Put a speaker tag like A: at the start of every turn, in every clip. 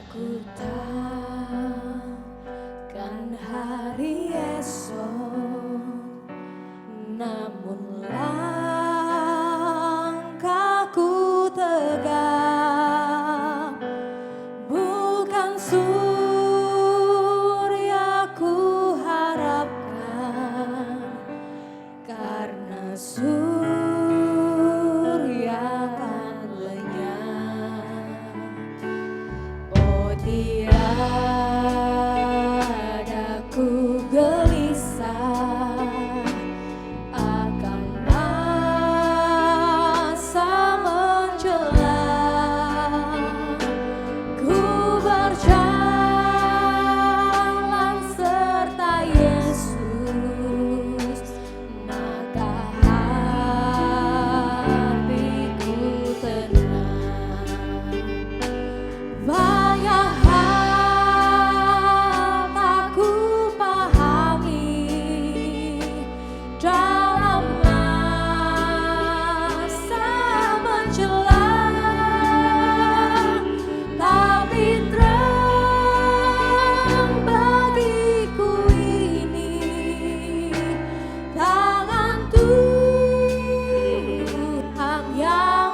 A: Ku takkan hari esok, namun langkahku tegak, bukan surya ku harapkan, karena surya kan lenyap. Oh tiada ku gelisah akan masa menjelang, ku berjalan serta Yesus, maka hatiku tenang. Banyak hal tak ku pahami dalam masa menjelang, tapi terang bagiku ini tangan Tuhan yang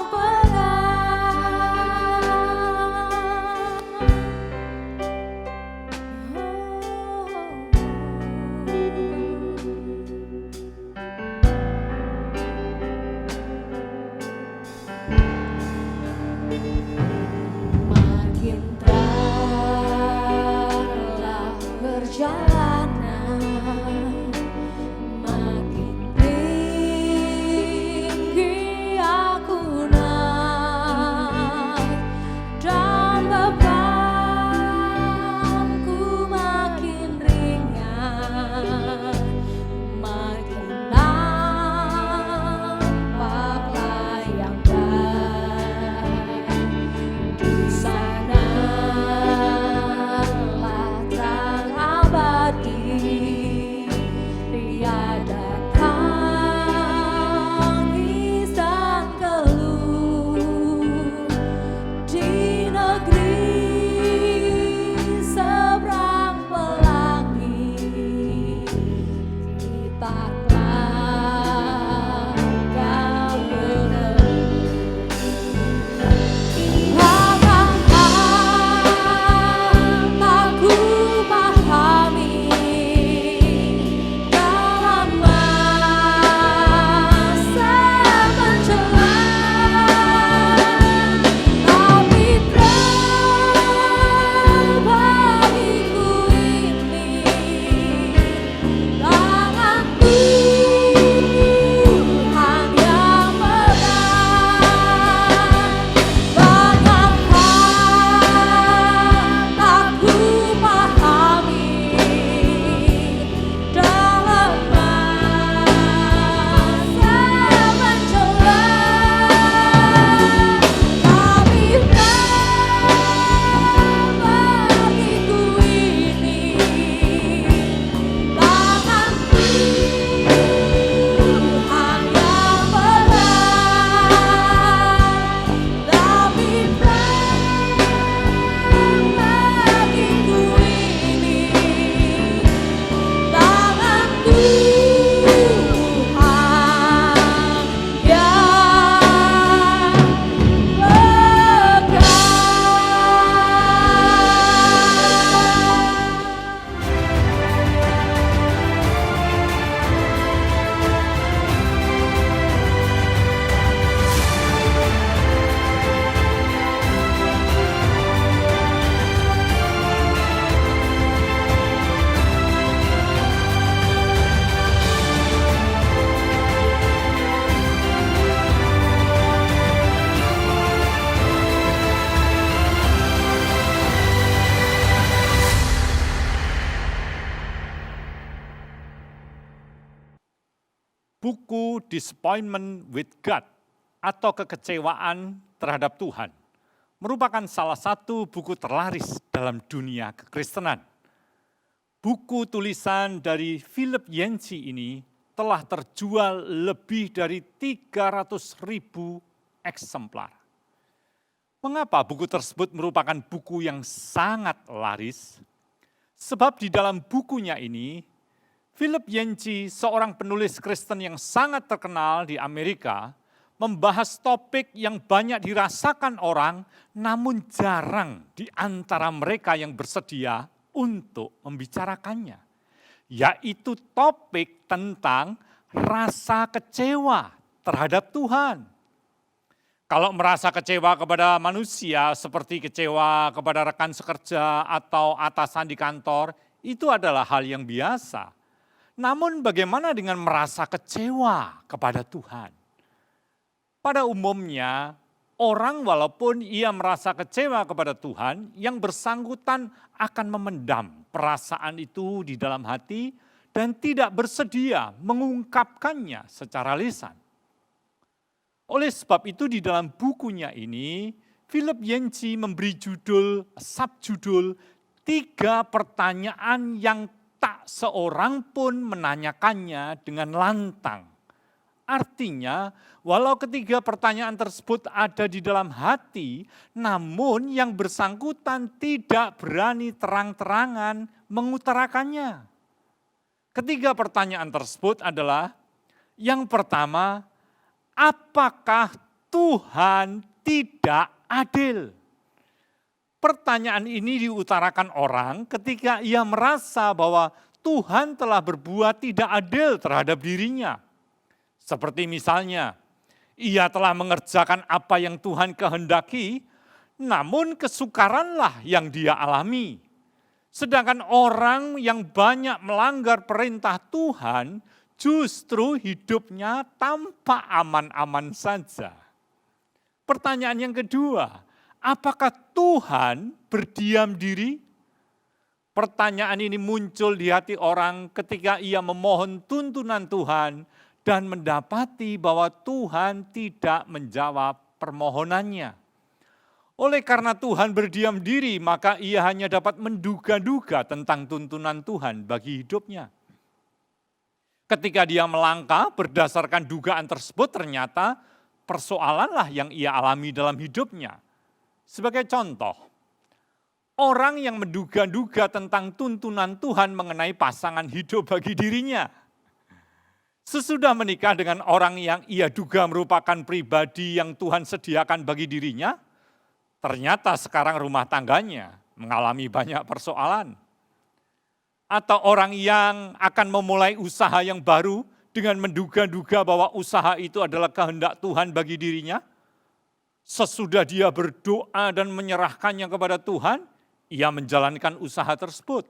A: makin telah perjalanan, makin tinggi aku naik, dan bebanku makin ringan, makin nampaklah yang baik. Di sanalah terang abadi, tiada tangis dan keluh. Di negeri seberang pelangi, kita akan menunggu. Banyak hal tak ku pahami dalam masa menjelang, tapi terang bagiku ini tangan Tuhan yang pegang. Banyak hal tak ku pahami dalam masa menjelang, tapi terang bagiku ini tangan Tuhan yang pegang. Tapi terang bagiku ini tangan Tuhan yang
B: Buku Disappointment with God atau kekecewaan terhadap Tuhan merupakan salah satu buku terlaris dalam dunia kekristenan. Buku tulisan dari Philip Yancey ini telah terjual lebih dari 300.000 eksemplar. Mengapa buku tersebut merupakan buku yang sangat laris? Sebab di dalam bukunya ini, Philip Yancey, seorang penulis Kristen yang sangat terkenal di Amerika, membahas topik yang banyak dirasakan orang, namun jarang di antara mereka yang bersedia untuk membicarakannya. Yaitu topik tentang rasa kecewa terhadap Tuhan. Kalau merasa kecewa kepada manusia, seperti kecewa kepada rekan sekerja atau atasan di kantor, itu adalah hal yang biasa. Namun bagaimana dengan merasa kecewa kepada Tuhan? Pada umumnya, orang walaupun ia merasa kecewa kepada Tuhan, yang bersangkutan akan memendam perasaan itu di dalam hati dan tidak bersedia mengungkapkannya secara lisan. Oleh sebab itu di dalam bukunya ini, Philip Yancey memberi subjudul 3 pertanyaan yang tak seorang pun menanyakannya dengan lantang. Artinya, walau ketiga pertanyaan tersebut ada di dalam hati, namun yang bersangkutan tidak berani terang-terangan mengutarakannya. Ketiga pertanyaan tersebut adalah, yang pertama, apakah Tuhan tidak adil? Pertanyaan ini diutarakan orang ketika ia merasa bahwa Tuhan telah berbuat tidak adil terhadap dirinya. Seperti misalnya, ia telah mengerjakan apa yang Tuhan kehendaki, namun kesukaranlah yang dia alami. Sedangkan orang yang banyak melanggar perintah Tuhan, justru hidupnya tampak aman-aman saja. Pertanyaan yang kedua, apakah Tuhan berdiam diri? Pertanyaan ini muncul di hati orang ketika ia memohon tuntunan Tuhan dan mendapati bahwa Tuhan tidak menjawab permohonannya. Oleh karena Tuhan berdiam diri, maka ia hanya dapat menduga-duga tentang tuntunan Tuhan bagi hidupnya. Ketika dia melangkah berdasarkan dugaan tersebut, ternyata persoalanlah yang ia alami dalam hidupnya. Sebagai contoh, orang yang menduga-duga tentang tuntunan Tuhan mengenai pasangan hidup bagi dirinya. Sesudah menikah dengan orang yang ia duga merupakan pribadi yang Tuhan sediakan bagi dirinya, ternyata sekarang rumah tangganya mengalami banyak persoalan. Atau orang yang akan memulai usaha yang baru dengan menduga-duga bahwa usaha itu adalah kehendak Tuhan bagi dirinya. Sesudah dia berdoa dan menyerahkannya kepada Tuhan, ia menjalankan usaha tersebut.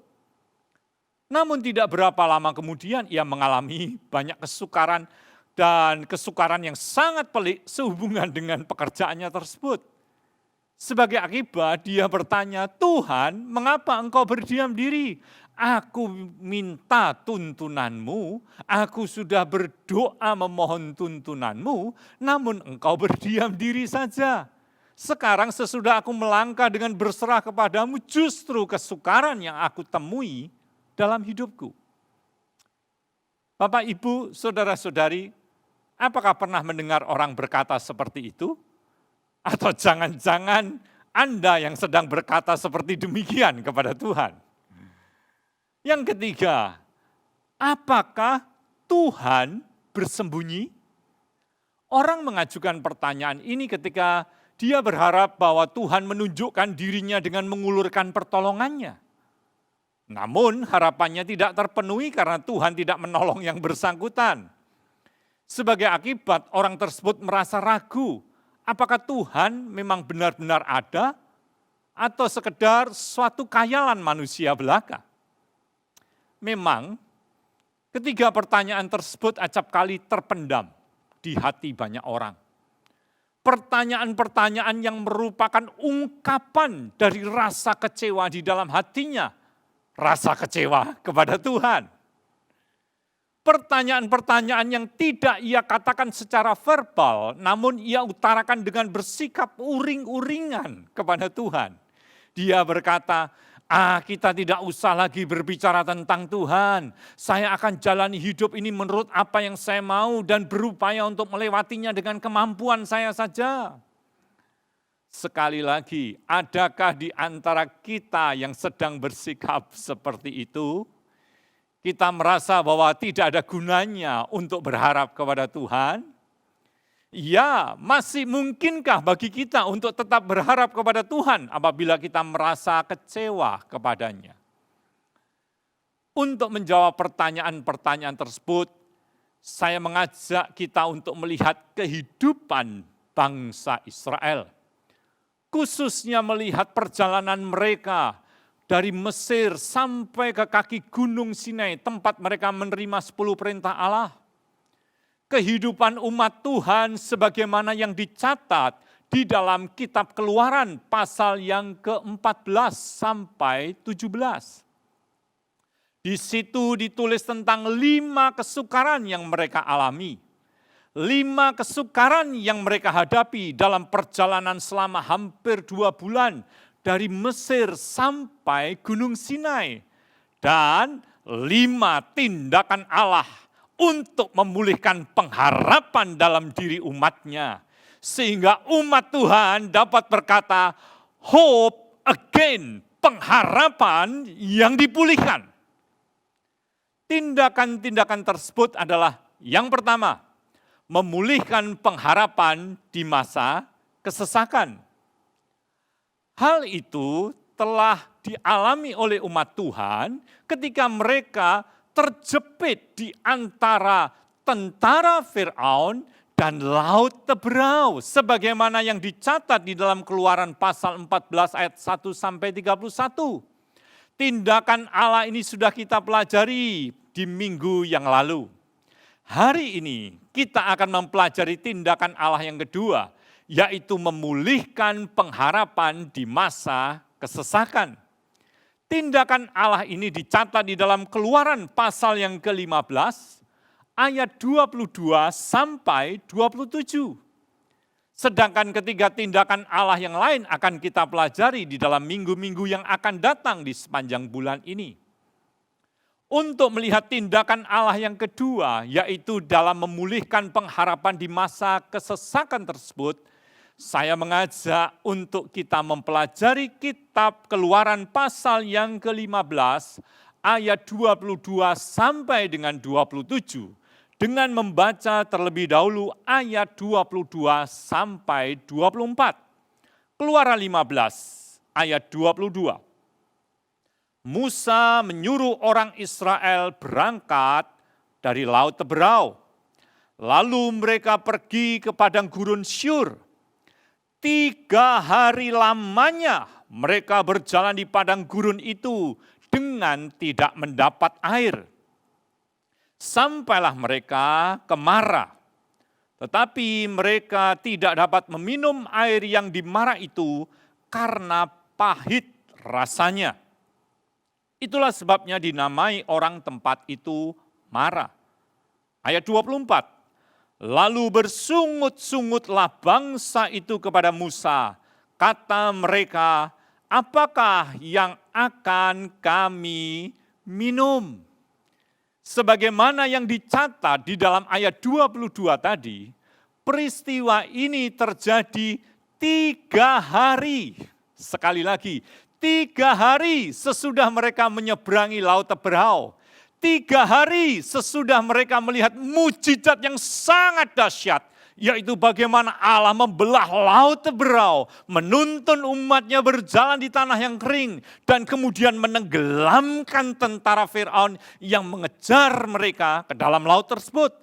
B: Namun tidak berapa lama kemudian ia mengalami banyak kesukaran dan kesukaran yang sangat pelik sehubungan dengan pekerjaannya tersebut. Sebagai akibat dia bertanya, Tuhan mengapa engkau berdiam diri? Aku minta tuntunanmu, aku sudah berdoa memohon tuntunanmu, namun engkau berdiam diri saja. Sekarang sesudah aku melangkah dengan berserah kepadamu, justru kesukaran yang aku temui dalam hidupku. Bapak, Ibu, Saudara-saudari, apakah pernah mendengar orang berkata seperti itu? Atau jangan-jangan Anda yang sedang berkata seperti demikian kepada Tuhan? Yang ketiga, apakah Tuhan bersembunyi? Orang mengajukan pertanyaan ini ketika dia berharap bahwa Tuhan menunjukkan dirinya dengan mengulurkan pertolongannya. Namun harapannya tidak terpenuhi karena Tuhan tidak menolong yang bersangkutan. Sebagai akibat, orang tersebut merasa ragu, apakah Tuhan memang benar-benar ada atau sekedar suatu khayalan manusia belaka? Memang ketiga pertanyaan tersebut acap kali terpendam di hati banyak orang. Pertanyaan-pertanyaan yang merupakan ungkapan dari rasa kecewa di dalam hatinya, rasa kecewa kepada Tuhan. Pertanyaan-pertanyaan yang tidak ia katakan secara verbal, namun ia utarakan dengan bersikap uring-uringan kepada Tuhan. Dia berkata, kita tidak usah lagi berbicara tentang Tuhan. Saya akan jalani hidup ini menurut apa yang saya mau dan berupaya untuk melewatinya dengan kemampuan saya saja. Sekali lagi, adakah di antara kita yang sedang bersikap seperti itu? Kita merasa bahwa tidak ada gunanya untuk berharap kepada Tuhan? Ya, masih mungkinkah bagi kita untuk tetap berharap kepada Tuhan apabila kita merasa kecewa kepadanya? Untuk menjawab pertanyaan-pertanyaan tersebut, saya mengajak kita untuk melihat kehidupan bangsa Israel. Khususnya melihat perjalanan mereka dari Mesir sampai ke kaki Gunung Sinai, tempat mereka menerima 10 perintah Allah. Kehidupan umat Tuhan sebagaimana yang dicatat di dalam kitab Keluaran pasal yang ke-14 sampai 17. Di situ ditulis tentang 5 kesukaran yang mereka alami. 5 kesukaran yang mereka hadapi dalam perjalanan selama hampir 2 bulan dari Mesir sampai Gunung Sinai. Dan 5 tindakan Allah untuk memulihkan pengharapan dalam diri umatnya. Sehingga umat Tuhan dapat berkata, hope again, pengharapan yang dipulihkan. Tindakan-tindakan tersebut adalah yang pertama, memulihkan pengharapan di masa kesesakan. Hal itu telah dialami oleh umat Tuhan ketika mereka terjepit di antara tentara Firaun dan laut Teberau, sebagaimana yang dicatat di dalam Keluaran pasal 14 ayat 1 sampai 31. Tindakan Allah ini sudah kita pelajari di minggu yang lalu. Hari ini kita akan mempelajari tindakan Allah yang kedua, yaitu memulihkan pengharapan di masa kesesakan. Tindakan Allah ini dicatat di dalam Keluaran pasal yang ke-15, ayat 22 sampai 27. Sedangkan ketiga tindakan Allah yang lain akan kita pelajari di dalam minggu-minggu yang akan datang di sepanjang bulan ini. Untuk melihat tindakan Allah yang kedua, yaitu dalam memulihkan pengharapan di masa kesesakan tersebut, saya mengajak untuk kita mempelajari kitab Keluaran pasal yang ke-15, ayat 22 sampai dengan 27, dengan membaca terlebih dahulu ayat 22 sampai 24. Keluaran 15, ayat 22. Musa menyuruh orang Israel berangkat dari Laut Teberau. Lalu mereka pergi ke padang gurun Syur. 3 hari lamanya mereka berjalan di padang gurun itu dengan tidak mendapat air. Sampailah mereka ke Mara. Tetapi mereka tidak dapat meminum air yang di Mara itu karena pahit rasanya. Itulah sebabnya dinamai orang tempat itu Mara. Ayat 24. Lalu bersungut-sungutlah bangsa itu kepada Musa. Kata mereka, apakah yang akan kami minum? Sebagaimana yang dicatat di dalam ayat 22 tadi, peristiwa ini terjadi 3 hari. Sekali lagi, 3 hari sesudah mereka menyeberangi Laut Teberau. 3 hari sesudah mereka melihat mujizat yang sangat dahsyat, yaitu bagaimana Allah membelah Laut Teberau, menuntun umatnya berjalan di tanah yang kering, dan kemudian menenggelamkan tentara Firaun yang mengejar mereka ke dalam laut tersebut.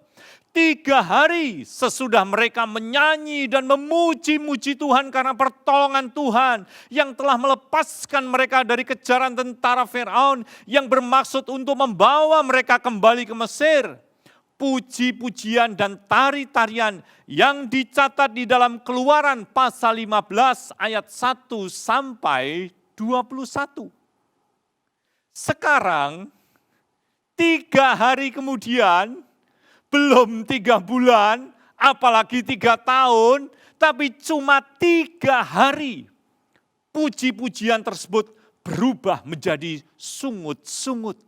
B: 3 hari sesudah mereka menyanyi dan memuji-muji Tuhan karena pertolongan Tuhan yang telah melepaskan mereka dari kejaran tentara Firaun yang bermaksud untuk membawa mereka kembali ke Mesir. Puji-pujian dan tari-tarian yang dicatat di dalam Keluaran pasal 15 ayat 1 sampai 21. Sekarang 3 hari kemudian, belum 3 bulan, apalagi 3 tahun, tapi cuma 3 hari. Puji-pujian tersebut berubah menjadi sungut-sungut.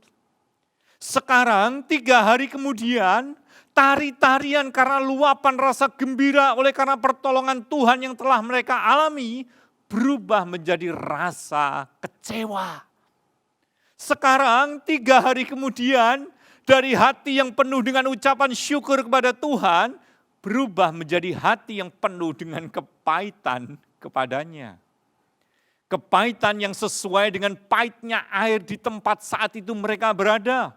B: Sekarang 3 hari kemudian, tari-tarian karena luapan rasa gembira oleh karena pertolongan Tuhan yang telah mereka alami, berubah menjadi rasa kecewa. Sekarang 3 hari kemudian, dari hati yang penuh dengan ucapan syukur kepada Tuhan, berubah menjadi hati yang penuh dengan kepahitan kepadanya. Kepahitan yang sesuai dengan pahitnya air di tempat saat itu mereka berada.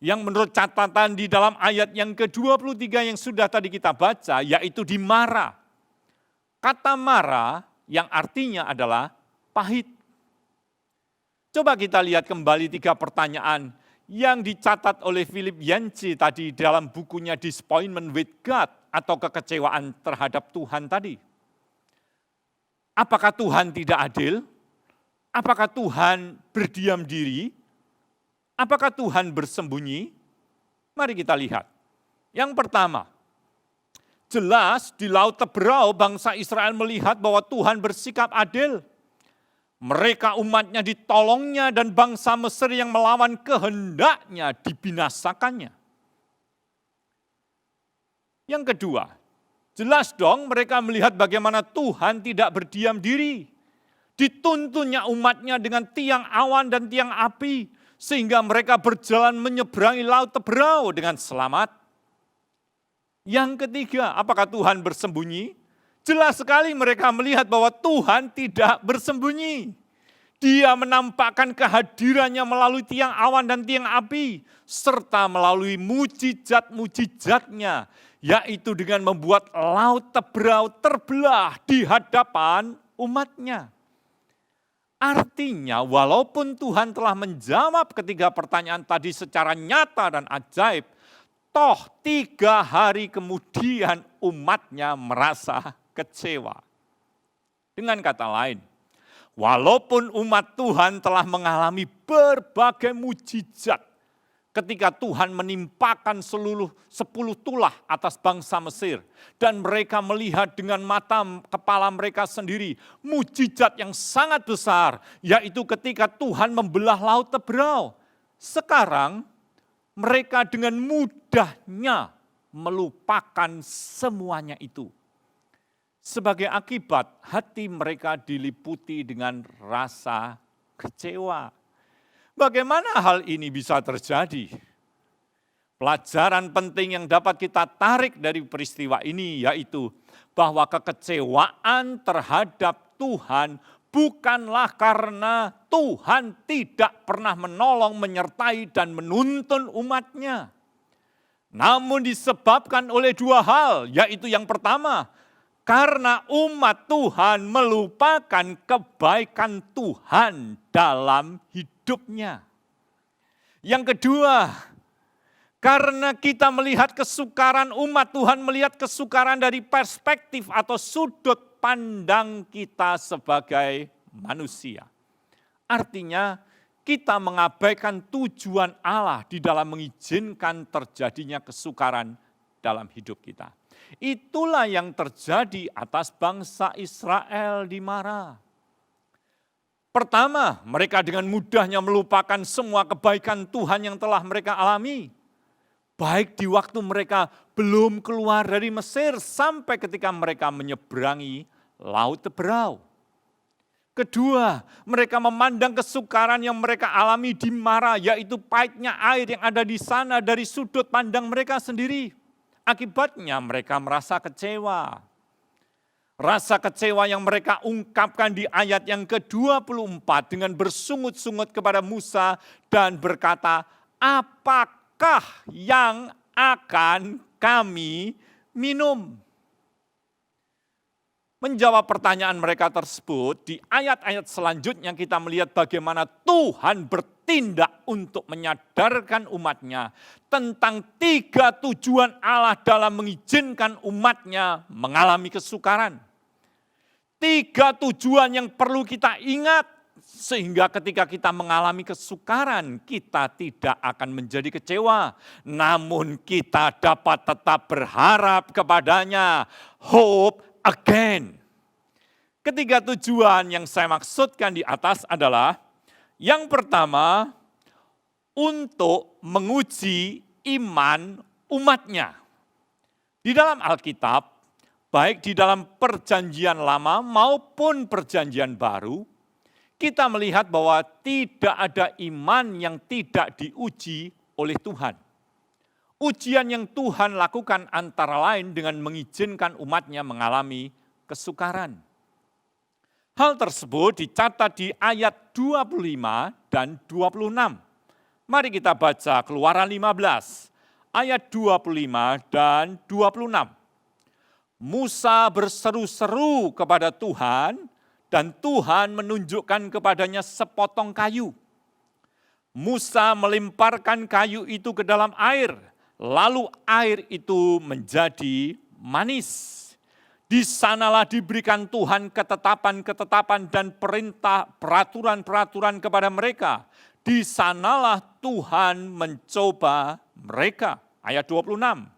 B: Yang menurut catatan di dalam ayat yang ke-23 yang sudah tadi kita baca, yaitu di Mara. Kata Mara yang artinya adalah pahit. Coba kita lihat kembali 3 pertanyaan yang dicatat oleh Philip Yancey tadi dalam bukunya Disappointment with God atau kekecewaan terhadap Tuhan tadi. Apakah Tuhan tidak adil? Apakah Tuhan berdiam diri? Apakah Tuhan bersembunyi? Mari kita lihat. Yang pertama, jelas di Laut Teberau bangsa Israel melihat bahwa Tuhan bersikap adil. Mereka umatnya ditolongnya dan bangsa Mesir yang melawan kehendaknya dibinasakannya. Yang kedua, jelas dong mereka melihat bagaimana Tuhan tidak berdiam diri. Dituntunnya umatnya dengan tiang awan dan tiang api, sehingga mereka berjalan menyeberangi Laut Teberau dengan selamat. Yang ketiga, apakah Tuhan bersembunyi? Jelas sekali mereka melihat bahwa Tuhan tidak bersembunyi. Dia menampakkan kehadirannya melalui tiang awan dan tiang api, serta melalui mujizat-mujizatnya, yaitu dengan membuat Laut Teberau terbelah di hadapan umatnya. Artinya walaupun Tuhan telah menjawab ketiga pertanyaan tadi secara nyata dan ajaib, toh 3 hari kemudian umatnya merasa kecewa. Dengan kata lain, walaupun umat Tuhan telah mengalami berbagai mujizat, ketika Tuhan menimpakan 10 tulah atas bangsa Mesir. Dan mereka melihat dengan mata kepala mereka sendiri mujizat yang sangat besar. Yaitu ketika Tuhan membelah Laut Teberau. Sekarang mereka dengan mudahnya melupakan semuanya itu. Sebagai akibat hati mereka diliputi dengan rasa kecewa. Bagaimana hal ini bisa terjadi? Pelajaran penting yang dapat kita tarik dari peristiwa ini yaitu bahwa kekecewaan terhadap Tuhan bukanlah karena Tuhan tidak pernah menolong, menyertai, dan menuntun umatnya. Namun disebabkan oleh 2 hal, yaitu yang pertama, karena umat Tuhan melupakan kebaikan Tuhan dalam hidupnya. Yang kedua, karena kita melihat kesukaran umat Tuhan, melihat kesukaran dari perspektif atau sudut pandang kita sebagai manusia. Artinya kita mengabaikan tujuan Allah di dalam mengizinkan terjadinya kesukaran dalam hidup kita. Itulah yang terjadi atas bangsa Israel di Mara. Pertama, mereka dengan mudahnya melupakan semua kebaikan Tuhan yang telah mereka alami. Baik di waktu mereka belum keluar dari Mesir sampai ketika mereka menyeberangi Laut Teberau. Kedua, mereka memandang kesukaran yang mereka alami di Mara, yaitu pahitnya air yang ada di sana dari sudut pandang mereka sendiri. Akibatnya mereka merasa kecewa. Rasa kecewa yang mereka ungkapkan di ayat yang ke-24 dengan bersungut-sungut kepada Musa dan berkata, apakah yang akan kami minum? Menjawab pertanyaan mereka tersebut, di ayat-ayat selanjutnya kita melihat bagaimana Tuhan bertindak untuk menyadarkan umatnya tentang 3 tujuan Allah dalam mengizinkan umatnya mengalami kesukaran. 3 tujuan yang perlu kita ingat sehingga ketika kita mengalami kesukaran kita tidak akan menjadi kecewa. Namun kita dapat tetap berharap kepadanya. Hope again. Ketiga tujuan yang saya maksudkan di atas adalah yang pertama untuk menguji iman umatnya. Di dalam Alkitab, baik di dalam Perjanjian Lama maupun Perjanjian Baru, kita melihat bahwa tidak ada iman yang tidak diuji oleh Tuhan. Ujian yang Tuhan lakukan antara lain dengan mengizinkan umatnya mengalami kesukaran. Hal tersebut dicatat di ayat 25 dan 26. Mari kita baca Keluaran 15, ayat 25 dan 26. Musa berseru-seru kepada Tuhan, dan Tuhan menunjukkan kepadanya sepotong kayu. Musa melemparkan kayu itu ke dalam air, lalu air itu menjadi manis. Di sanalah diberikan Tuhan ketetapan-ketetapan dan perintah, peraturan-peraturan kepada mereka. Di sanalah Tuhan mencoba mereka. Ayat 26.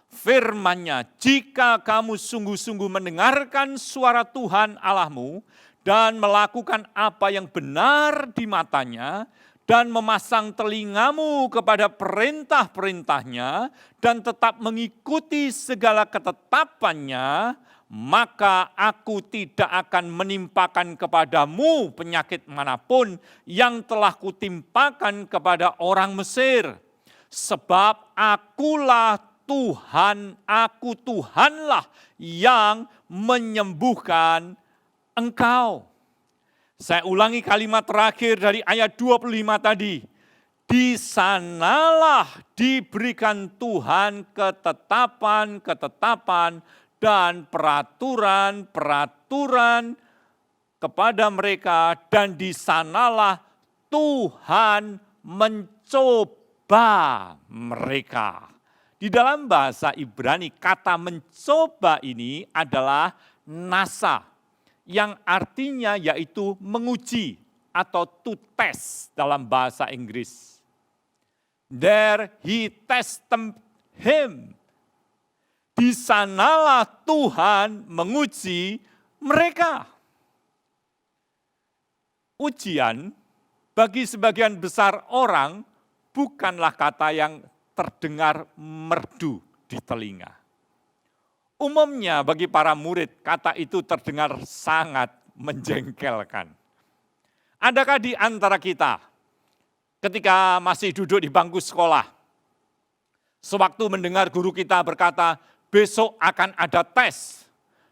B: Firman-Nya, jika kamu sungguh-sungguh mendengarkan suara Tuhan Allahmu dan melakukan apa yang benar di matanya, dan memasang telingamu kepada perintah-perintahnya, dan tetap mengikuti segala ketetapannya, maka aku tidak akan menimpakan kepadamu penyakit manapun yang telah kutimpakan kepada orang Mesir. Sebab akulah Tuhan, aku Tuhanlah yang menyembuhkan engkau. Saya ulangi kalimat terakhir dari ayat 25 tadi. Di sanalah diberikan Tuhan ketetapan-ketetapan dan peraturan-peraturan kepada mereka, dan di sanalah Tuhan mencoba mereka. Di dalam bahasa Ibrani, kata mencoba ini adalah nasa, yang artinya yaitu menguji atau to test dalam bahasa Inggris. There he tested him. Di sanalah Tuhan menguji mereka. Ujian bagi sebagian besar orang bukanlah kata yang terdengar merdu di telinga. Umumnya bagi para murid, kata itu terdengar sangat menjengkelkan. Adakah di antara kita ketika masih duduk di bangku sekolah, sewaktu mendengar guru kita berkata, besok akan ada tes,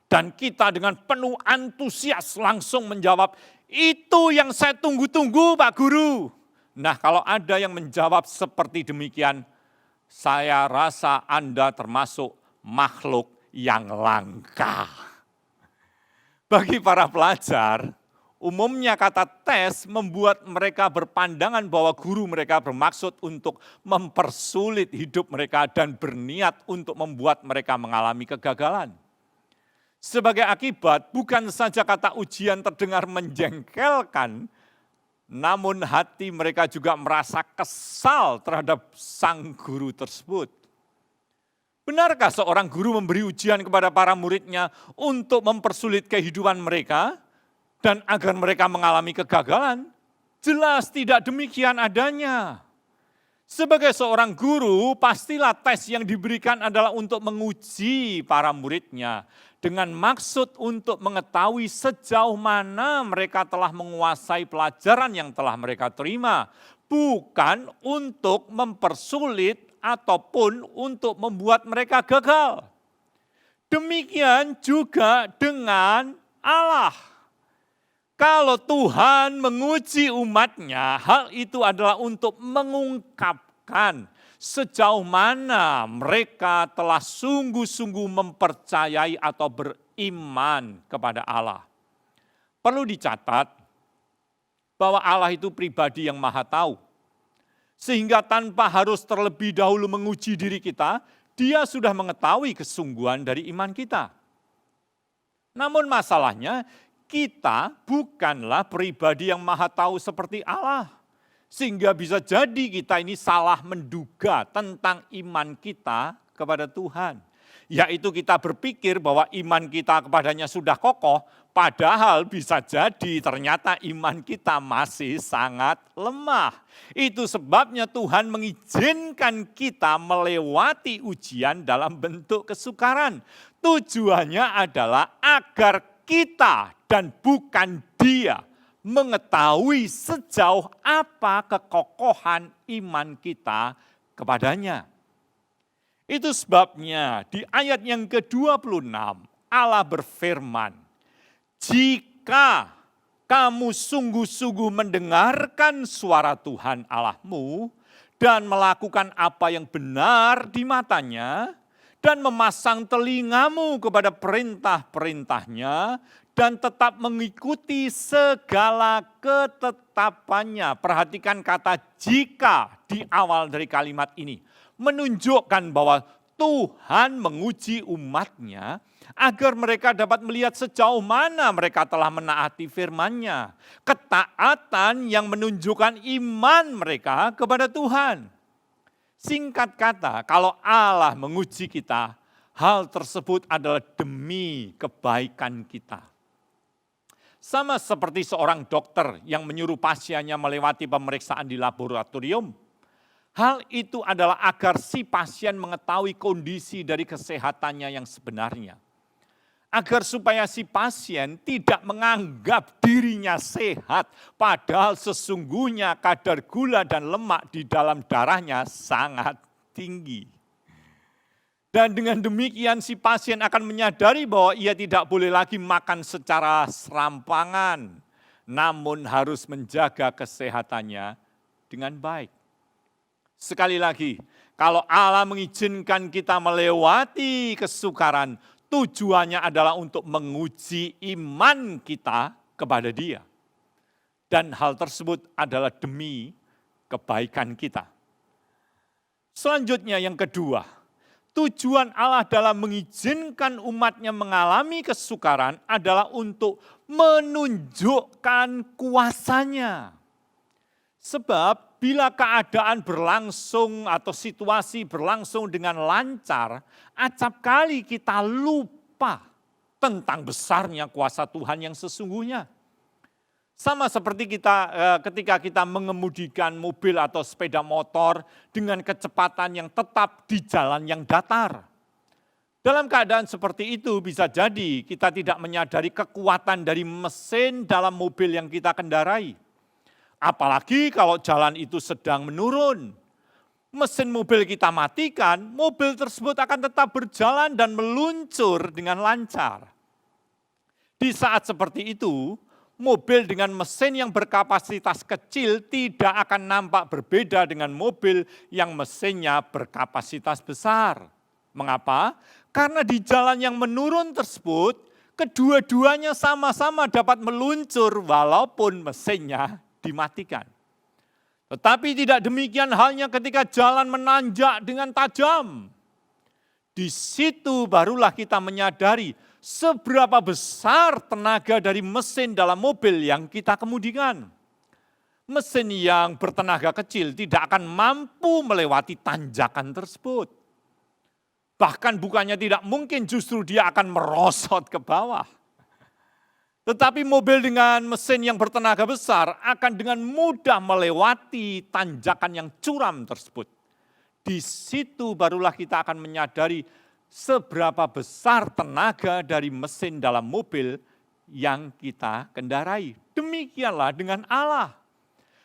B: dan kita dengan penuh antusias langsung menjawab, itu yang saya tunggu-tunggu Pak Guru. Nah, kalau ada yang menjawab seperti demikian, saya rasa Anda termasuk makhluk yang langka. Bagi para pelajar, umumnya kata tes membuat mereka berpandangan bahwa guru mereka bermaksud untuk mempersulit hidup mereka dan berniat untuk membuat mereka mengalami kegagalan. Sebagai akibat, bukan saja kata ujian terdengar menjengkelkan, namun hati mereka juga merasa kesal terhadap sang guru tersebut. Benarkah seorang guru memberi ujian kepada para muridnya untuk mempersulit kehidupan mereka dan agar mereka mengalami kegagalan? Jelas tidak demikian adanya. Sebagai seorang guru, pastilah tes yang diberikan adalah untuk menguji para muridnya dengan maksud untuk mengetahui sejauh mana mereka telah menguasai pelajaran yang telah mereka terima, bukan untuk mempersulit ataupun untuk membuat mereka gagal. Demikian juga dengan Allah. Kalau Tuhan menguji umatnya, hal itu adalah untuk mengungkapkan sejauh mana mereka telah sungguh-sungguh mempercayai atau beriman kepada Allah. Perlu dicatat bahwa Allah itu pribadi yang maha tahu. Sehingga tanpa harus terlebih dahulu menguji diri kita, Dia sudah mengetahui kesungguhan dari iman kita. Namun masalahnya, kita bukanlah pribadi yang maha tahu seperti Allah. Sehingga bisa jadi kita ini salah menduga tentang iman kita kepada Tuhan. Yaitu kita berpikir bahwa iman kita kepadanya sudah kokoh, padahal bisa jadi ternyata iman kita masih sangat lemah. Itu sebabnya Tuhan mengizinkan kita melewati ujian dalam bentuk kesukaran. Tujuannya adalah agar kita dan bukan dia mengetahui sejauh apa kekokohan iman kita kepadanya. Itu sebabnya di ayat yang ke-26 Allah berfirman, jika kamu sungguh-sungguh mendengarkan suara Tuhan Allahmu dan melakukan apa yang benar di matanya dan memasang telingamu kepada perintah-perintahnya dan tetap mengikuti segala ketetapannya. Perhatikan kata jika di awal dari kalimat ini. Menunjukkan bahwa Tuhan menguji umatnya agar mereka dapat melihat sejauh mana mereka telah menaati firman-Nya. Ketaatan yang menunjukkan iman mereka kepada Tuhan. Singkat kata, kalau Allah menguji kita, hal tersebut adalah demi kebaikan kita. Sama seperti seorang dokter yang menyuruh pasiennya melewati pemeriksaan di laboratorium. Hal itu adalah agar si pasien mengetahui kondisi dari kesehatannya yang sebenarnya. Agar supaya si pasien tidak menganggap dirinya sehat, padahal sesungguhnya kadar gula dan lemak di dalam darahnya sangat tinggi. Dan dengan demikian si pasien akan menyadari bahwa ia tidak boleh lagi makan secara serampangan, namun harus menjaga kesehatannya dengan baik. Sekali lagi, kalau Allah mengizinkan kita melewati kesukaran, tujuannya adalah untuk menguji iman kita kepada Dia. Dan hal tersebut adalah demi kebaikan kita. Selanjutnya yang kedua, tujuan Allah dalam mengizinkan umatnya mengalami kesukaran adalah untuk menunjukkan kuasa-Nya. Sebab bila keadaan berlangsung atau situasi berlangsung dengan lancar, acap kali kita lupa tentang besarnya kuasa Tuhan yang sesungguhnya. Sama seperti ketika kita mengemudikan mobil atau sepeda motor dengan kecepatan yang tetap di jalan yang datar. Dalam keadaan seperti itu bisa jadi kita tidak menyadari kekuatan dari mesin dalam mobil yang kita kendarai. Apalagi kalau jalan itu sedang menurun. Mesin mobil kita matikan, mobil tersebut akan tetap berjalan dan meluncur dengan lancar. Di saat seperti itu, mobil dengan mesin yang berkapasitas kecil tidak akan nampak berbeda dengan mobil yang mesinnya berkapasitas besar. Mengapa? Karena di jalan yang menurun tersebut, kedua-duanya sama-sama dapat meluncur walaupun mesinnya dimatikan. Tetapi tidak demikian halnya ketika jalan menanjak dengan tajam. Di situ barulah kita menyadari seberapa besar tenaga dari mesin dalam mobil yang kita kemudikan. Mesin yang bertenaga kecil tidak akan mampu melewati tanjakan tersebut. Bahkan bukannya tidak mungkin, justru dia akan merosot ke bawah. Tetapi mobil dengan mesin yang bertenaga besar akan dengan mudah melewati tanjakan yang curam tersebut. Di situ barulah kita akan menyadari seberapa besar tenaga dari mesin dalam mobil yang kita kendarai. Demikianlah dengan Allah.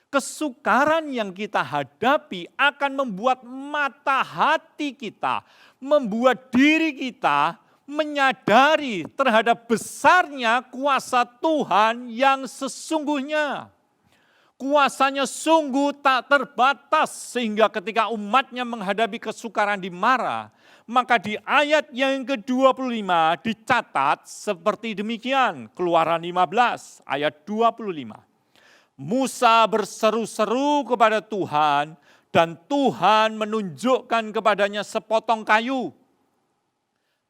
B: Kesukaran yang kita hadapi akan membuat mata hati kita, membuat diri kita menyadari terhadap besarnya kuasa Tuhan yang sesungguhnya. Kuasanya sungguh tak terbatas sehingga ketika umatnya menghadapi kesukaran di Mara, maka di ayat yang ke-25 dicatat seperti demikian. Keluaran 15 ayat 25. Musa berseru-seru kepada Tuhan dan Tuhan menunjukkan kepadanya sepotong kayu.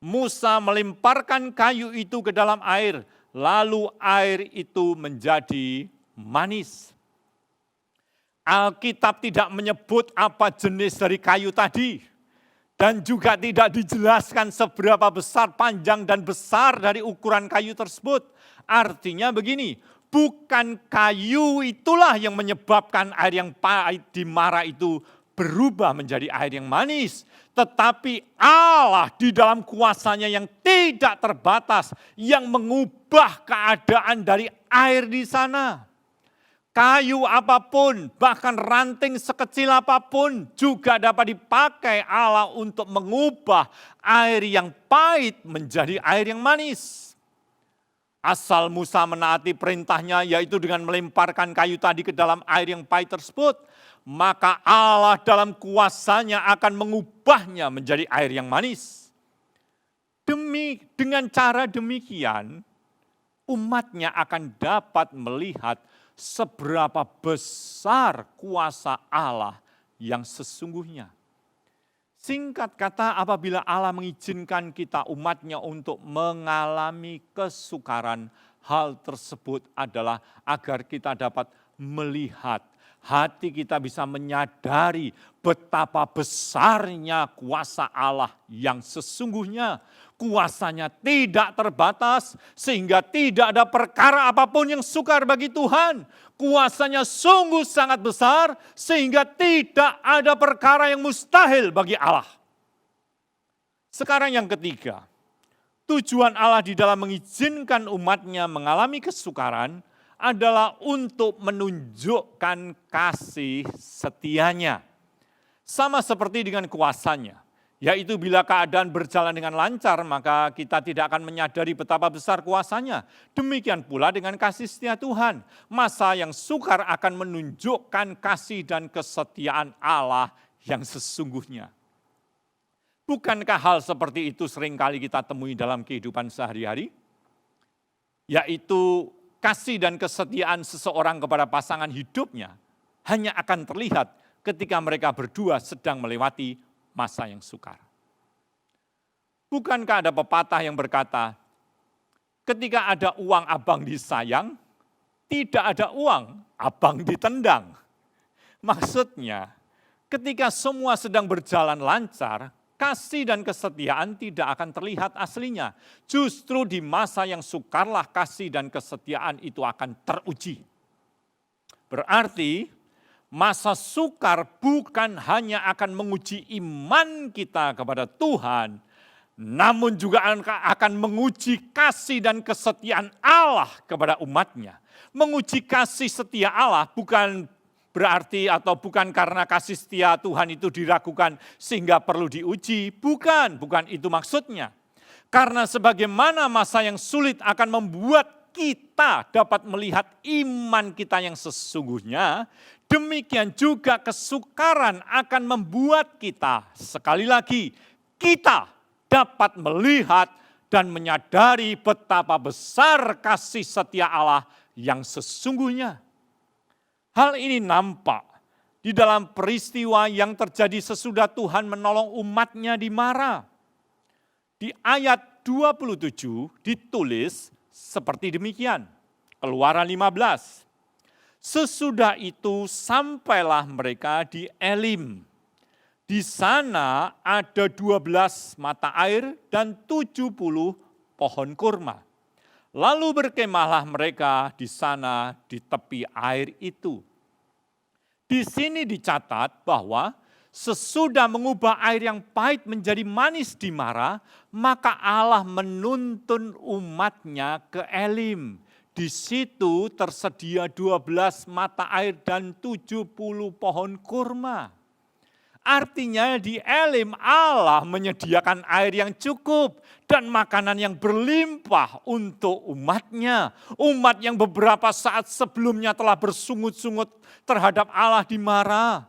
B: Musa melemparkan kayu itu ke dalam air, lalu air itu menjadi manis. Alkitab tidak menyebut apa jenis dari kayu tadi, Dan juga tidak dijelaskan seberapa besar, panjang dan besar dari ukuran kayu tersebut. Artinya begini, bukan kayu itulah yang menyebabkan air yang pahit di Mara itu berubah menjadi air yang manis. Tetapi Allah di dalam kuasanya yang tidak terbatas, yang mengubah keadaan dari air di sana. Kayu apapun, bahkan ranting sekecil apapun juga dapat dipakai Allah untuk mengubah air yang pahit menjadi air yang manis. Asal Musa menaati perintahnya, yaitu dengan melemparkan kayu tadi ke dalam air yang pahit tersebut, maka Allah dalam kuasanya akan mengubahnya menjadi air yang manis. Dengan cara demikian, umatnya akan dapat melihat seberapa besar kuasa Allah yang sesungguhnya. Singkat kata, apabila Allah mengizinkan kita umatnya untuk mengalami kesukaran, hal tersebut adalah agar kita dapat melihat, hati kita bisa menyadari betapa besarnya kuasa Allah yang sesungguhnya. Kuasanya tidak terbatas sehingga tidak ada perkara apapun yang sukar bagi Tuhan. Kuasanya sungguh sangat besar sehingga tidak ada perkara yang mustahil bagi Allah. Sekarang yang ketiga, tujuan Allah di dalam mengizinkan umatnya mengalami kesukaran adalah untuk menunjukkan kasih setianya. Sama seperti dengan kuasanya. Yaitu bila keadaan berjalan dengan lancar, maka kita tidak akan menyadari betapa besar kuasanya. Demikian pula dengan kasih setia Tuhan. Masa yang sukar akan menunjukkan kasih dan kesetiaan Allah yang sesungguhnya. Bukankah hal seperti itu seringkali kita temui dalam kehidupan sehari-hari? Yaitu kasih dan kesetiaan seseorang kepada pasangan hidupnya hanya akan terlihat ketika mereka berdua sedang melewati masa yang sukar. Bukankah ada pepatah yang berkata, ketika ada uang abang disayang, tidak ada uang abang ditendang. Maksudnya, ketika semua sedang berjalan lancar, kasih dan kesetiaan tidak akan terlihat aslinya. Justru di masa yang sukarlah kasih dan kesetiaan itu akan teruji. Berarti, masa sukar bukan hanya akan menguji iman kita kepada Tuhan, namun juga akan menguji kasih dan kesetiaan Allah kepada umatnya. Menguji kasih setia Allah bukan berarti atau bukan karena kasih setia Tuhan itu diragukan sehingga perlu diuji. Bukan itu maksudnya. Karena sebagaimana masa yang sulit akan membuat kita dapat melihat iman kita yang sesungguhnya, demikian juga kesukaran akan membuat kita, sekali lagi, kita dapat melihat dan menyadari betapa besar kasih setia Allah yang sesungguhnya. Hal ini nampak di dalam peristiwa yang terjadi sesudah Tuhan menolong umatnya di Mara. Di ayat 27 ditulis seperti demikian, Keluaran 15. Sesudah itu sampailah mereka di Elim. Di sana ada 12 mata air dan 70 pohon kurma. Lalu berkemahlah mereka di sana di tepi air itu. Di sini dicatat bahwa sesudah mengubah air yang pahit menjadi manis di Mara, maka Allah menuntun umatnya ke Elim. Di situ tersedia 12 mata air dan 70 pohon kurma. Artinya di Elim Allah menyediakan air yang cukup dan makanan yang berlimpah untuk umatnya. Umat yang beberapa saat sebelumnya telah bersungut-sungut terhadap Allah di Mara.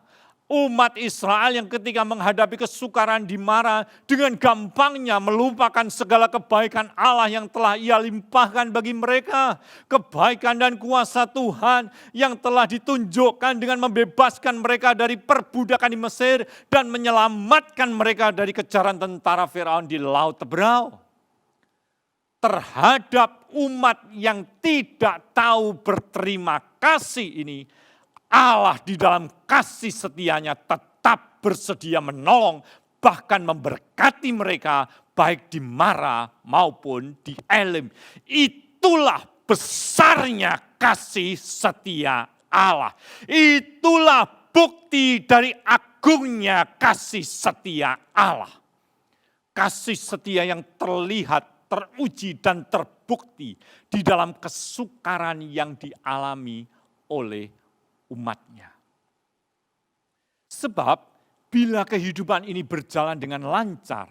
B: Umat Israel yang ketika menghadapi kesukaran di Mara dengan gampangnya melupakan segala kebaikan Allah yang telah Ia limpahkan bagi mereka. Kebaikan dan kuasa Tuhan yang telah ditunjukkan dengan membebaskan mereka dari perbudakan di Mesir dan menyelamatkan mereka dari kejaran tentara Firaun di Laut Teberau. Terhadap umat yang tidak tahu berterima kasih ini, Allah di dalam kasih setianya tetap bersedia menolong bahkan memberkati mereka baik di Mara maupun di Elim. Itulah besarnya kasih setia Allah. Itulah bukti dari agungnya kasih setia Allah. Kasih setia yang terlihat, teruji, dan terbukti di dalam kesukaran yang dialami oleh umatnya. Sebab bila kehidupan ini berjalan dengan lancar,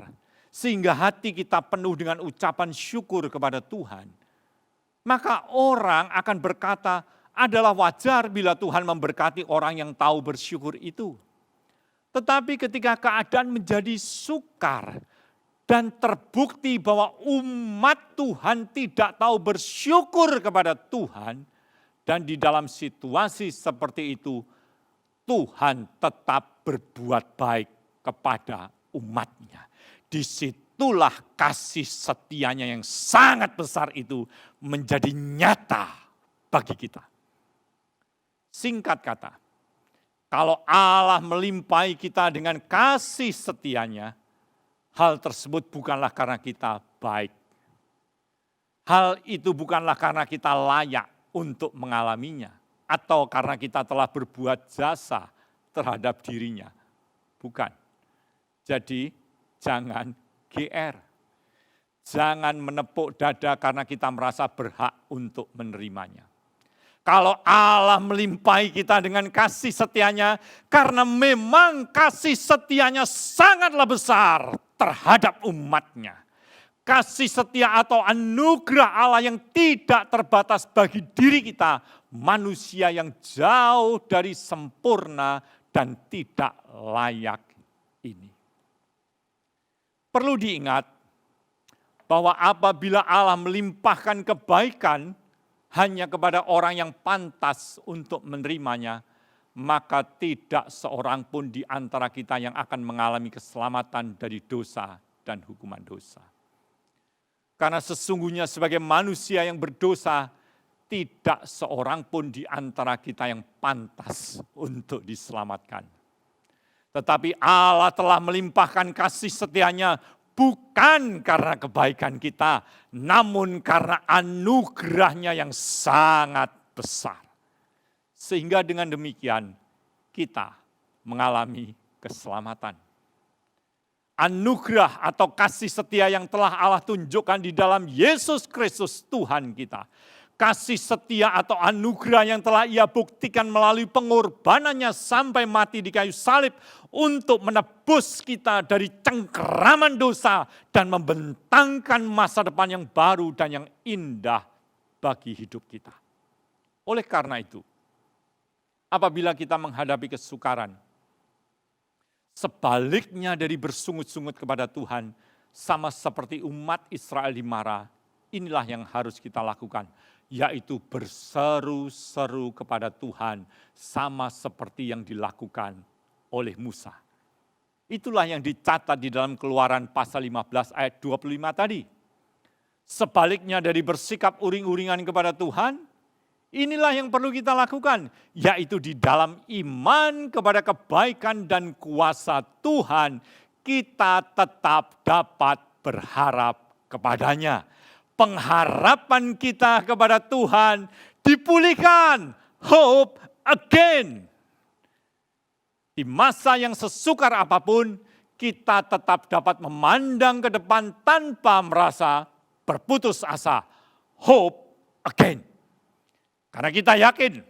B: sehingga hati kita penuh dengan ucapan syukur kepada Tuhan, maka orang akan berkata, adalah wajar bila Tuhan memberkati orang yang tahu bersyukur itu. Tetapi ketika keadaan menjadi sukar, dan terbukti bahwa umat Tuhan tidak tahu bersyukur kepada Tuhan, dan di dalam situasi seperti itu, Tuhan tetap berbuat baik kepada umatnya. Disitulah kasih setianya yang sangat besar itu menjadi nyata bagi kita. Singkat kata, kalau Allah melimpahi kita dengan kasih setianya, hal tersebut bukanlah karena kita baik. Hal itu bukanlah karena kita layak untuk mengalaminya, atau karena kita telah berbuat jasa terhadap dirinya. Bukan. Jadi jangan GR. Jangan menepuk dada karena kita merasa berhak untuk menerimanya. Kalau Allah melimpahi kita dengan kasih setianya, karena memang kasih setianya sangatlah besar terhadap umatnya. Kasih setia atau anugerah Allah yang tidak terbatas bagi diri kita, manusia yang jauh dari sempurna dan tidak layak ini. Perlu diingat bahwa apabila Allah melimpahkan kebaikan hanya kepada orang yang pantas untuk menerimanya, maka tidak seorang pun di antara kita yang akan mengalami keselamatan dari dosa dan hukuman dosa. Karena sesungguhnya sebagai manusia yang berdosa, tidak seorang pun di antara kita yang pantas untuk diselamatkan. Tetapi Allah telah melimpahkan kasih setianya bukan karena kebaikan kita, namun karena anugerahnya yang sangat besar. Sehingga dengan demikian kita mengalami keselamatan. Anugerah atau kasih setia yang telah Allah tunjukkan di dalam Yesus Kristus Tuhan kita. Kasih setia atau anugerah yang telah Ia buktikan melalui pengorbanannya sampai mati di kayu salib untuk menebus kita dari cengkeraman dosa dan membentangkan masa depan yang baru dan yang indah bagi hidup kita. Oleh karena itu, apabila kita menghadapi kesukaran, sebaliknya dari bersungut-sungut kepada Tuhan, sama seperti umat Israel di Mara, inilah yang harus kita lakukan, yaitu berseru-seru kepada Tuhan, sama seperti yang dilakukan oleh Musa. Itulah yang dicatat di dalam Keluaran pasal 15 ayat 25 tadi. Sebaliknya dari bersikap uring-uringan kepada Tuhan, inilah yang perlu kita lakukan, yaitu di dalam iman kepada kebaikan dan kuasa Tuhan, kita tetap dapat berharap kepadanya. Pengharapan kita kepada Tuhan dipulihkan, hope again. Di masa yang sesukar apapun, kita tetap dapat memandang ke depan tanpa merasa berputus asa, hope again. Karena kita yakin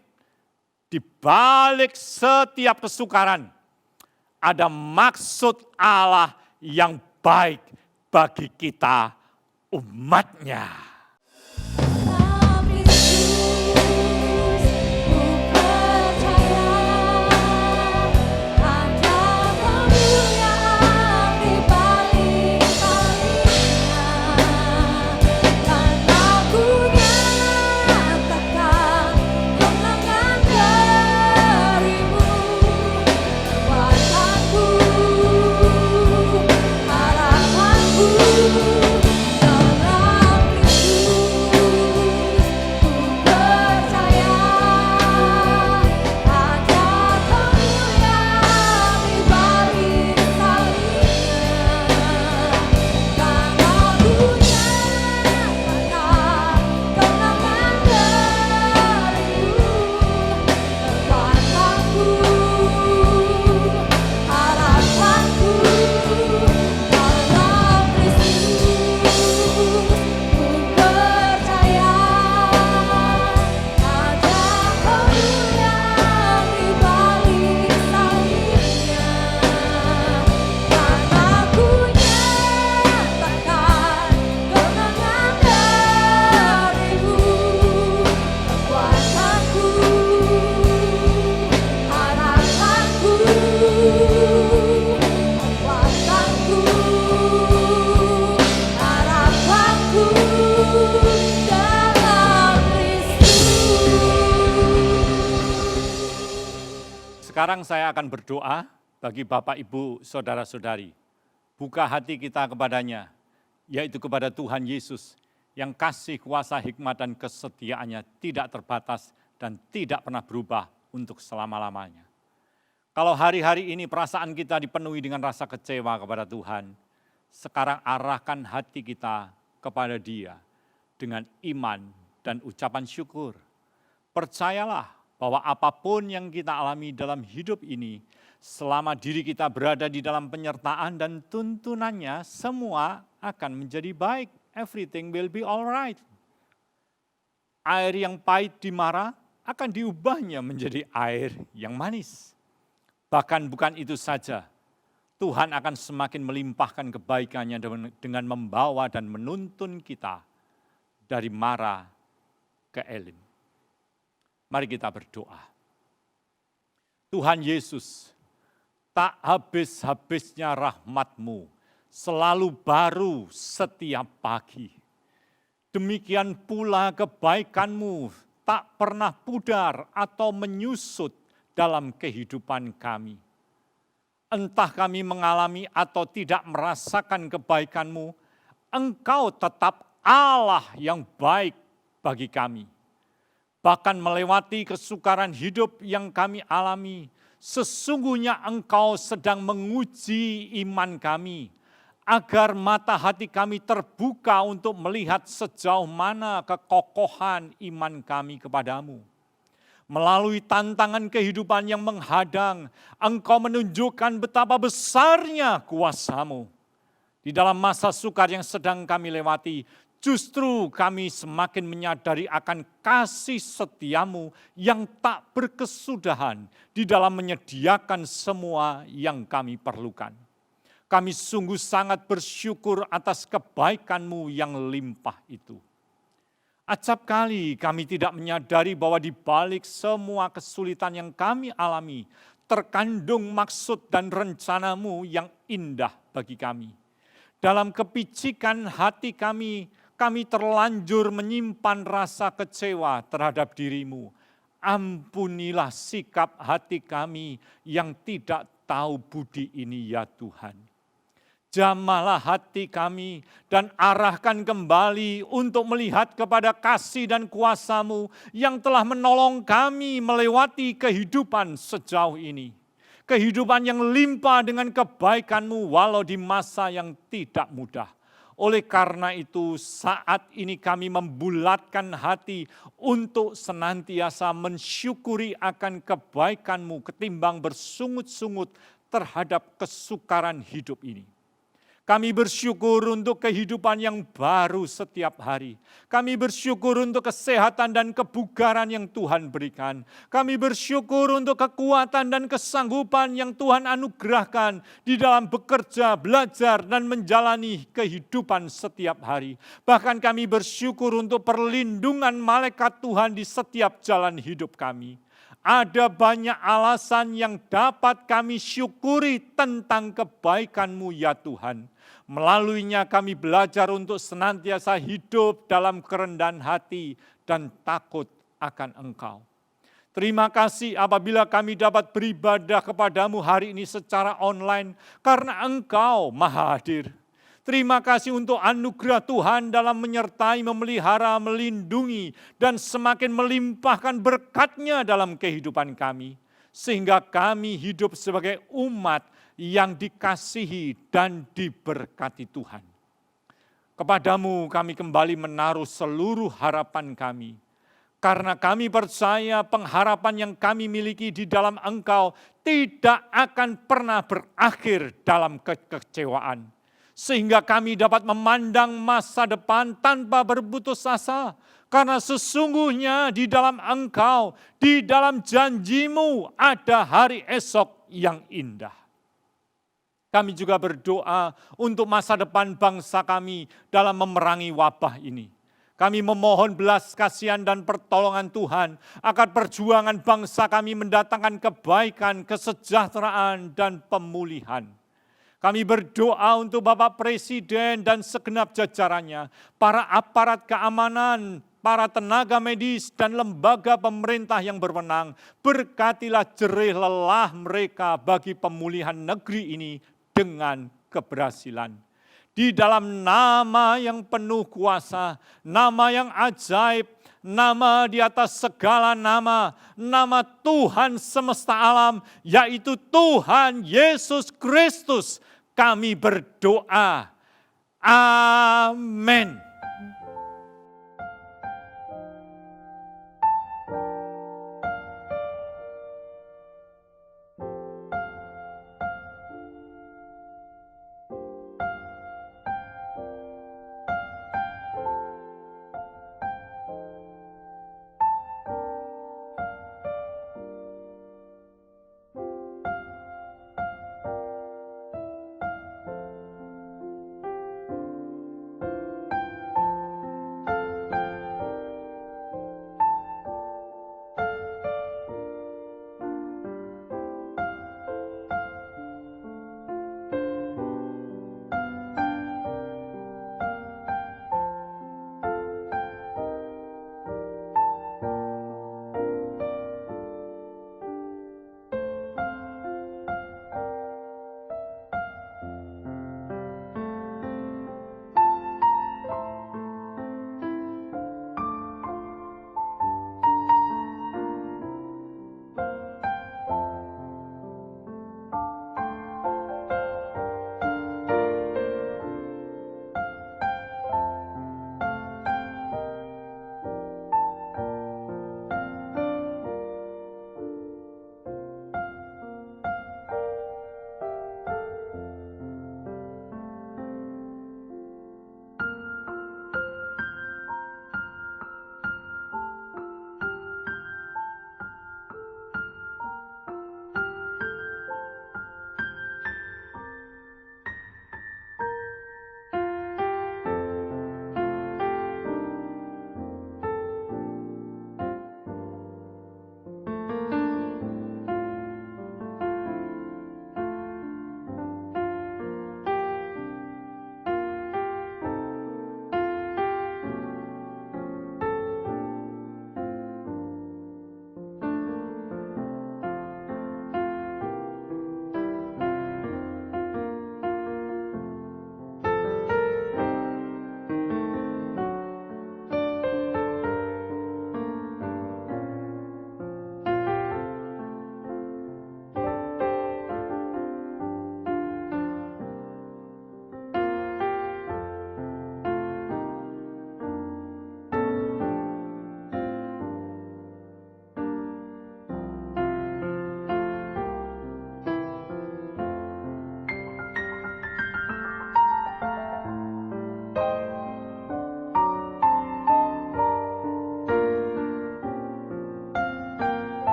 B: di balik setiap kesukaran ada maksud Allah yang baik bagi kita umatnya.
A: Dalam Yesus ku percaya ada kemuliaan di balik salibnya, karena ku nyatakan kemenangan darimu, kekuatanku, harapanku. Dalam Yesus
B: Sekarang saya akan berdoa bagi Bapak, Ibu, Saudara-saudari. Buka hati kita kepadanya, yaitu kepada Tuhan Yesus, yang kasih, kuasa, hikmat, dan kesetiaannya tidak terbatas dan tidak pernah berubah untuk selama-lamanya. Kalau hari-hari ini perasaan kita dipenuhi dengan rasa kecewa kepada Tuhan, sekarang arahkan hati kita kepada Dia dengan iman dan ucapan syukur. Percayalah bahwa apapun yang kita alami dalam hidup ini, selama diri kita berada di dalam penyertaan dan tuntunannya, semua akan menjadi baik. Everything will be alright. Air yang pahit di Mara akan diubahnya menjadi air yang manis. Bahkan bukan itu saja, Tuhan akan semakin melimpahkan kebaikannya dengan membawa dan menuntun kita dari Mara ke Elim. Mari kita berdoa. Tuhan Yesus, tak habis-habisnya rahmat-Mu, selalu baru setiap pagi. Demikian pula kebaikan-Mu tak pernah pudar atau menyusut dalam kehidupan kami. Entah kami mengalami atau tidak merasakan kebaikan-Mu, Engkau tetap Allah yang baik bagi kami. Bahkan melewati kesukaran hidup yang kami alami, sesungguhnya Engkau sedang menguji iman kami, agar mata hati kami terbuka untuk melihat sejauh mana kekokohan iman kami kepadamu. Melalui tantangan kehidupan yang menghadang, Engkau menunjukkan betapa besarnya kuasa-Mu. Di dalam masa sukar yang sedang kami lewati, justru kami semakin menyadari akan kasih setia-Mu yang tak berkesudahan di dalam menyediakan semua yang kami perlukan. Kami sungguh sangat bersyukur atas kebaikan-Mu yang limpah itu. Acap kali kami tidak menyadari bahwa di balik semua kesulitan yang kami alami, terkandung maksud dan rencana-Mu yang indah bagi kami. Dalam kepicikan hati kami terlanjur menyimpan rasa kecewa terhadap diri-Mu. Ampunilah sikap hati kami yang tidak tahu budi ini ya Tuhan. Jamahlah hati kami dan arahkan kembali untuk melihat kepada kasih dan kuasa-Mu yang telah menolong kami melewati kehidupan sejauh ini. Kehidupan yang limpah dengan kebaikan-Mu walau di masa yang tidak mudah. Oleh karena itu saat ini kami membulatkan hati untuk senantiasa mensyukuri akan kebaikan-Mu ketimbang bersungut-sungut terhadap kesukaran hidup ini. Kami bersyukur untuk kehidupan yang baru setiap hari. Kami bersyukur untuk kesehatan dan kebugaran yang Tuhan berikan. Kami bersyukur untuk kekuatan dan kesanggupan yang Tuhan anugerahkan di dalam bekerja, belajar, dan menjalani kehidupan setiap hari. Bahkan kami bersyukur untuk perlindungan malaikat Tuhan di setiap jalan hidup kami. Ada banyak alasan yang dapat kami syukuri tentang kebaikan-Mu ya Tuhan. Melaluinya kami belajar untuk senantiasa hidup dalam kerendahan hati dan takut akan Engkau. Terima kasih apabila kami dapat beribadah kepadamu hari ini secara online karena Engkau maha hadir. Terima kasih untuk anugerah Tuhan dalam menyertai, memelihara, melindungi, dan semakin melimpahkan berkat-Nya dalam kehidupan kami. Sehingga kami hidup sebagai umat yang dikasihi dan diberkati Tuhan. Kepadamu kami kembali menaruh seluruh harapan kami. Karena kami percaya pengharapan yang kami miliki di dalam Engkau tidak akan pernah berakhir dalam kekecewaan. Sehingga kami dapat memandang masa depan tanpa berputus asa. Karena sesungguhnya di dalam Engkau, di dalam janji-Mu ada hari esok yang indah. Kami juga berdoa untuk masa depan bangsa kami dalam memerangi wabah ini. Kami memohon belas kasihan dan pertolongan Tuhan agar perjuangan bangsa kami mendatangkan kebaikan, kesejahteraan, dan pemulihan. Kami berdoa untuk Bapak Presiden dan segenap jajarannya, para aparat keamanan, para tenaga medis dan lembaga pemerintah yang berwenang, berkatilah jerih lelah mereka bagi pemulihan negeri ini dengan keberhasilan. Di dalam nama yang penuh kuasa, nama yang ajaib, nama di atas segala nama, nama Tuhan semesta alam, yaitu Tuhan Yesus Kristus, kami berdoa. Amin.